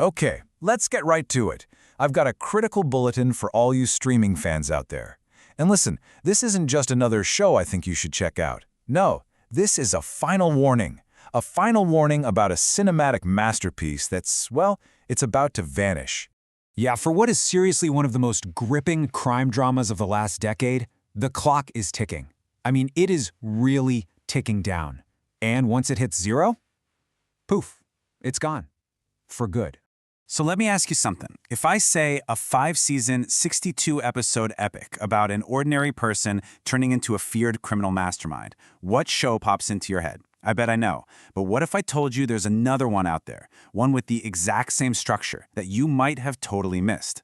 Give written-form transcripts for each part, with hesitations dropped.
Okay, let's get right to it. I've got a critical bulletin for all you streaming fans out there. And listen, this isn't just another show I think you should check out. No, this is a final warning. A final warning about a cinematic masterpiece that's, well, it's about to vanish. Yeah, for what is seriously one of the most gripping crime dramas of the last decade, the clock is ticking. I mean, it is really ticking down. And once it hits zero, poof, it's gone. For good. So let me ask you something. If I say a 5-season, 62-episode epic about an ordinary person turning into a feared criminal mastermind, what show pops into your head? I bet I know. But what if I told you there's another one out there, one with the exact same structure that you might have totally missed?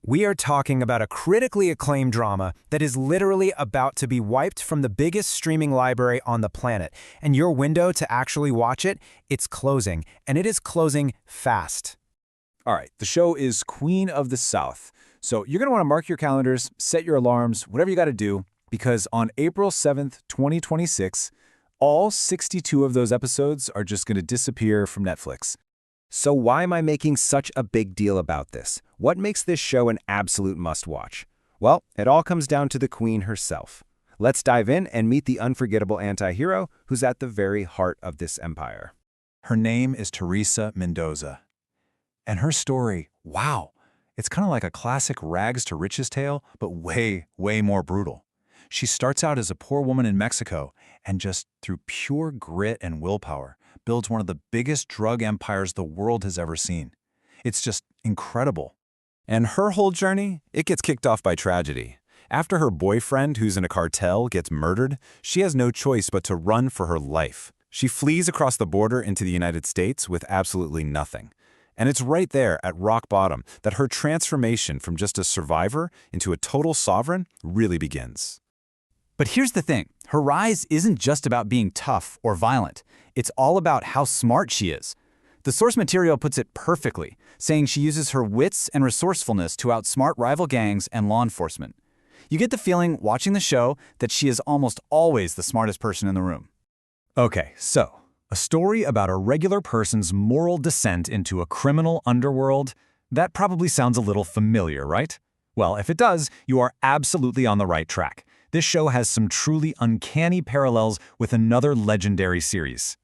We are talking about a critically acclaimed drama that is literally about to be wiped from the biggest streaming library on the planet. And your window to actually watch it, it's closing. And it is closing fast. All right, the show is Queen of the South. So you're going to want to mark your calendars, set your alarms, whatever you got to do, because on April 7th, 2026, all 62 of those episodes are just going to disappear from Netflix. So why am I making such a big deal about this? What makes this show an absolute must-watch? Well, it all comes down to the Queen herself. Let's dive in and meet the unforgettable anti-hero who's at the very heart of this empire. Her name is Teresa Mendoza. And her story, wow, it's kind of like a classic rags to riches tale, but way, way more brutal. She starts out as a poor woman in Mexico and just through pure grit and willpower builds one of the biggest drug empires the world has ever seen. It's just incredible. And her whole journey, it gets kicked off by tragedy. After her boyfriend, who's in a cartel, gets murdered, she has no choice but to run for her life. She flees across the border into the United States with absolutely nothing. And it's right there at rock bottom that her transformation from just a survivor into a total sovereign really begins. But here's the thing. Her rise isn't just about being tough or violent. It's all about how smart she is. The source material puts it perfectly, saying she uses her wits and resourcefulness to outsmart rival gangs and law enforcement. You get the feeling, watching the show, that she is almost always the smartest person in the room. Okay, so a story about a regular person's moral descent into a criminal underworld? That probably sounds a little familiar, right? Well, if it does, you are absolutely on the right track. This show has some truly uncanny parallels with another legendary series.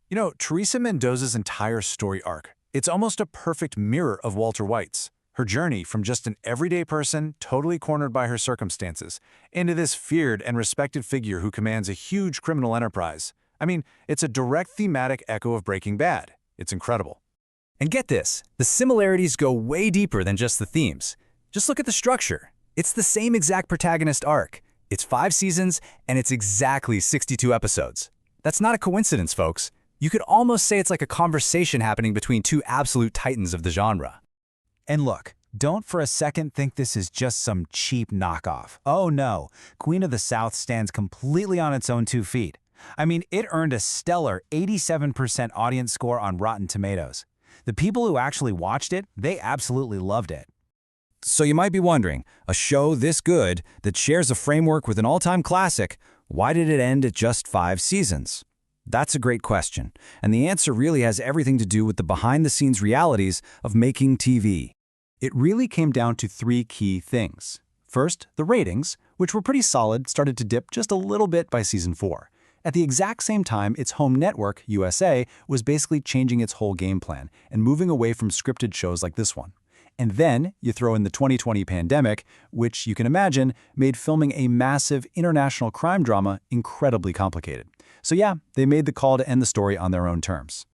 You know, Teresa Mendoza's entire story arc, it's almost a perfect mirror of Walter White's. Her journey from just an everyday person, totally cornered by her circumstances, into this feared and respected figure who commands a huge criminal enterprise. I mean, it's a direct thematic echo of Breaking Bad. It's incredible. And get this, the similarities go way deeper than just the themes. Just look at the structure. It's the same exact protagonist arc. It's 5 seasons, and it's exactly 62 episodes. That's not a coincidence, folks. You could almost say it's like a conversation happening between two absolute titans of the genre. And look, don't for a second think this is just some cheap knockoff. Oh no, Queen of the South stands completely on its own 2 feet. I mean, it earned a stellar 87% audience score on Rotten Tomatoes. The people who actually watched it, they absolutely loved it. So you might be wondering, a show this good that shares a framework with an all-time classic, why did it end at just 5 seasons? That's a great question, and the answer really has everything to do with the behind-the-scenes realities of making TV. It really came down to 3 key things. First, the ratings, which were pretty solid, started to dip just a little bit by season 4. At the exact same time, its home network, USA, was basically changing its whole game plan and moving away from scripted shows like this one. And then you throw in the 2020 pandemic, which you can imagine made filming a massive international crime drama incredibly complicated. So yeah, they made the call to end the story on their own terms.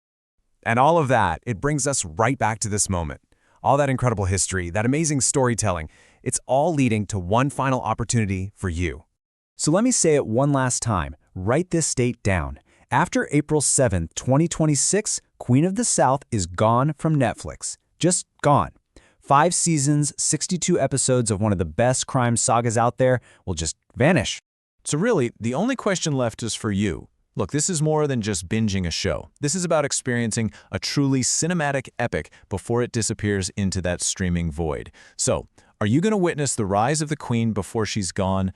And all of that, it brings us right back to this moment. All that incredible history, that amazing storytelling, it's all leading to one final opportunity for you. So let me say it one last time. Write this date down. After April 7th, 2026, Queen of the South is gone from Netflix. Just gone. 5 seasons, 62 episodes of one of the best crime sagas out there will just vanish. So really, the only question left is for you. Look, this is more than just binging a show. This is about experiencing a truly cinematic epic before it disappears into that streaming void. So, are you going to witness the rise of the Queen before she's gone?